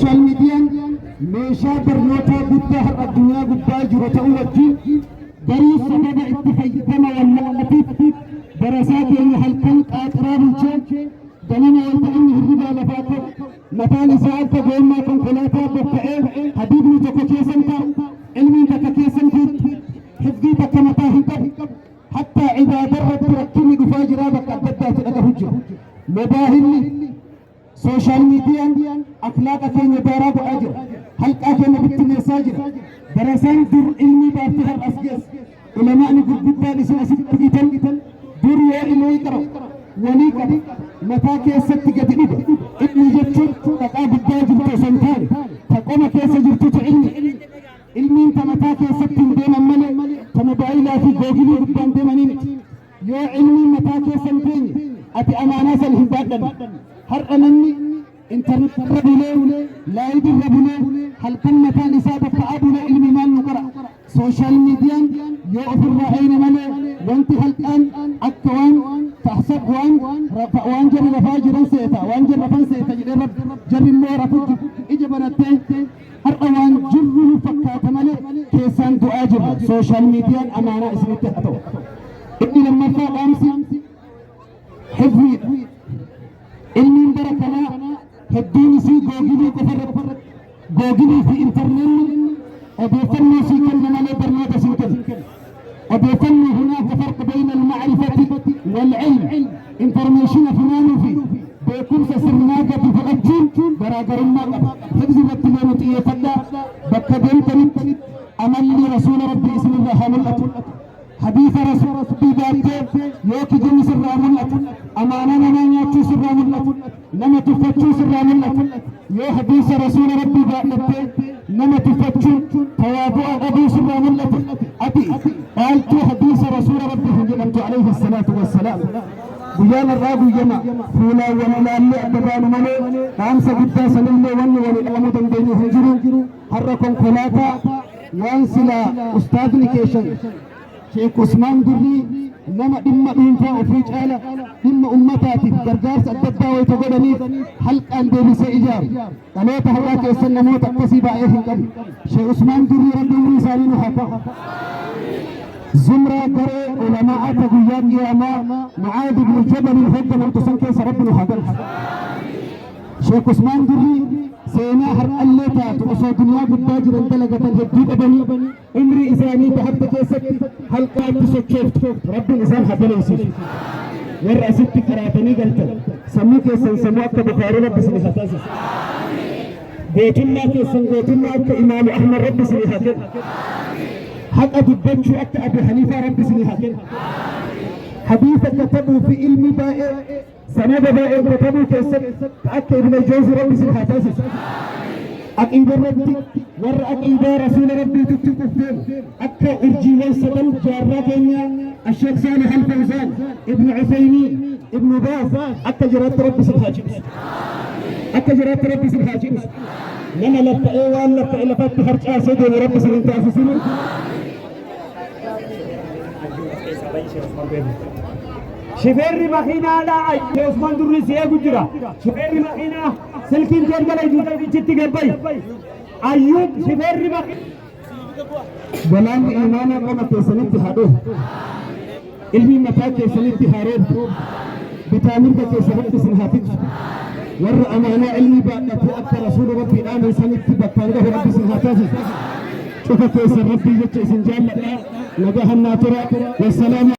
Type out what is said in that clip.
social media meeshaa barnootaa guddaa har'a addunyaa gubbaa jiru ta'uu wajjin garuu sababa itti fayyadama wallaalatiif darasaa keenya halkan qaaxiraa bulchee ganama wanta inni hirribaa lafaa ta'u mataan isaa akka goommaa konkolaataa bokka'ee hadiidni tokko keessan taa'u ilmiin takka keessan jirtu hifdii takka mataa hin qabu hatta cibaada irratti rakkinni dhufaa jiraa bakka adda addaatti dhagahu jiru mobaahilli social media akhlaaqa keenya daaraa godhaa jira halqaa keenya bittinneessaa jira darasaan dur ilmii baaftee har'as geesse ulamaa'ni gurguddaan isin asitti gitan dur yoo ilmii qara walii qabu mataa keessatti gadi dhiba ilmi jechuun dhaqaa guddaa jirtu osoo hin taane ta qoma keessa jirtutu ilmiin ta mataa keessatti hin deeman malee ta mobaayilaa fi googilii guddaan deemanii miti yoo ilmiin mataa keessa hin teenye ati amaanaa san hin baadhanne har'a namni intarneet irra bulee laayib irra bulee halkan mataan isaa bakka'aa bulee ilmi maal nu qara sooshaal miidiyaan yoo ofirraa hayne malee wanti halkaan akka waan tahsab waan jarri lafaa jiran seeta waan jarri rafan seeta jedhee jarri immoo rafutti ija banattee har'a waan jirru nu fakkaata malee keessaan du'aa jirra sooshaal miidiyaan amaanaa isinitti haa ta'u inni lammaffaa dhaamsi hifdii ilmiin bara kanaa hedduun isii googilii qofarra googilii fi intarneetni odeeffannoo sii kenna malee barnoota sii kenna odeeffannoo hunaaka farqa bayna almacrifati walcilm informationa funaanuu fi beekumsa sirnaa gadi fudhachuun garaagarummaa qaba hifzi irratti lee nu xiyyeeffadhaa bakka deemtanitti amalli rasuula rabbii isinirraa haa mul'atu حديث رسول ربي باتي يوكي جن سرّا ملت أمانا نمانياتو سرّا ملت نما تفتشو سرّا ملت يو حديث رسول ربي باتي نما تفتشو توابع أبو سرّا ملت أبي قالتو حديث رسول ربي هنجلمت عليه الصلاة والسلام بيان الرابو يما فولا ولا اللي أدبان ملي خامسة قدا سلم لي وني وللأمد بين هنجرو حركم خلاطة وانسلا أستاذ نيكيشن شيخ عثمان دري نما دم دونفا وفي جالا دم امتاتي غرغارس ادبا ويتغدني حلق ان دي سيجار قالت هوا كيسن موت تسيبا ايه قبل شيخ عثمان دري ربي يسالين حقا زمرة كري علماء تغيان ياما معاذ بن جبل الحج من تسنكي ربنا حقا شيخ عثمان دري سينا هر الليتا تقصو دنيا قداجر انتلقة الجديد بني عمري إساني تحت كيسك حلقة تسكيفت رب الإنسان حبل يسير ورأسيت كراتني قلت سمو كيسن سموك بخاري رب سنها تاسس بيتنا كيسن بيتنا أكا إمام أحمد رب سنها كن حق أدبتشو أكا أبي حنيفة رب سنها كن حديث كتبوا في علم بائع سند بائع كتبوا كيسك أكا ابن الجوز رب سنها تاسس أكيد ربي ور أكيد رسول ربي تتكفل أكا إرجي ويسلم جارة كينيا الشيخ صالح الفوزان ابن عثيمين ابن باز أكا جرات ربي سبحانه أكا جرات ربي سبحانه لما لفت إيوان لفت إلفت خرج آسد وربي سبحانه تاسسين شفير مخينا لا عثمان دري سيئة جرا شفير مخينا سلكين جرجل يجودا بيجتي قبي أيوب شفير مخينا بلان إيمانا كما تسنت هذا علمي متى تسنت هارب بتامر تسنت سنهاتك ور أمانة علمي بعد أكثر رسول ربي آمن سنت بكاره ربي سنهاتك شوف كيس ربي يجتي سنجال لجهنا ترى والسلام